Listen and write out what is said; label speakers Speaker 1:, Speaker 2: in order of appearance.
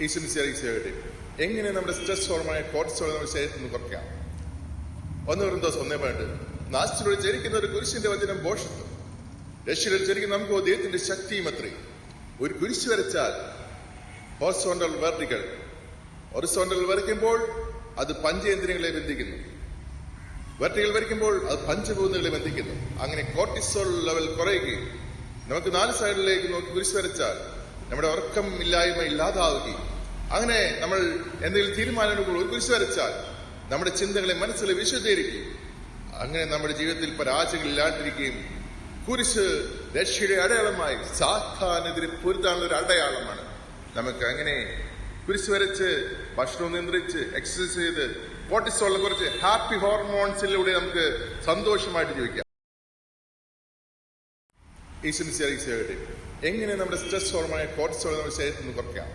Speaker 1: ഈശ്വരൻ എങ്ങനെ നമ്മുടെ സ്ട്രെസ് ഹോർമോണായ കോർട്ടിസോൾ നമ്മുടെ ശരീരത്തിൽ നിന്ന് കുറയ്ക്കാം? 1 Corinthians 1:8 നാസ്തിലൂടെ ജനിക്കുന്ന ഒരു കുരിശിന്റെ വചനം ഭോഷത്വം, രക്ഷയിൽ ജനിക്കുന്ന നമുക്ക് ദൈവത്തിന്റെ ശക്തിയും അത്രേ. ഒരു കുരിശ് വരച്ചാൽ ഹോറിസോണ്ടൽ വെർട്ടിക്കൽ, ഹൊറിസോണ്ടൽ വരയ്ക്കുമ്പോൾ അത് പഞ്ചേന്ദ്രിയങ്ങളെ ബന്ധിക്കുന്നു, വെർട്ടിക്കൽ വരയ്ക്കുമ്പോൾ അത് പഞ്ചഭൂതങ്ങളെ ബന്ധിക്കുന്നു. അങ്ങനെ കോർട്ടിസോൾ ലെവൽ കുറയുകയും നമുക്ക് 4 സൈഡിലേക്ക് നോക്കി കുരിശ് വരച്ചാൽ നമ്മുടെ ഉറക്കം ഇല്ലായ്മ ഇല്ലാതാവുകയും, അങ്ങനെ നമ്മൾ എന്തെങ്കിലും തീരുമാനങ്ങൾ ഒരു കുരിശ് വരച്ചാൽ നമ്മുടെ ചിന്തകളെ മനസ്സിൽ വിശദീകരിക്കുകയും, അങ്ങനെ നമ്മുടെ ജീവിതത്തിൽ പരാജയങ്ങൾ ഇല്ലാണ്ടിരിക്കുകയും, കുരിശ് രക്ഷയുടെ അടയാളമായി സാത്താനെതിരെ പൊരുതാനുള്ള ഒരു അടയാളമാണ്. നമുക്ക് അങ്ങനെ കുരിശ് വരച്ച് ഭക്ഷണം നിയന്ത്രിച്ച് എക്സസൈസ് ചെയ്ത് കോർട്ടിസോളിനെ കുറച്ച് ഹാപ്പി ഹോർമോൺസിലൂടെ നമുക്ക് സന്തോഷമായിട്ട് ജീവിക്കാം. ഈശ്വരൻ എങ്ങനെ നമ്മുടെ സ്ട്രെസ് ഹോർമോണായ കോർട്ടിസോൾ നമ്മുടെ ശരീരത്തിൽ നിന്ന് കുറയ്ക്കാം?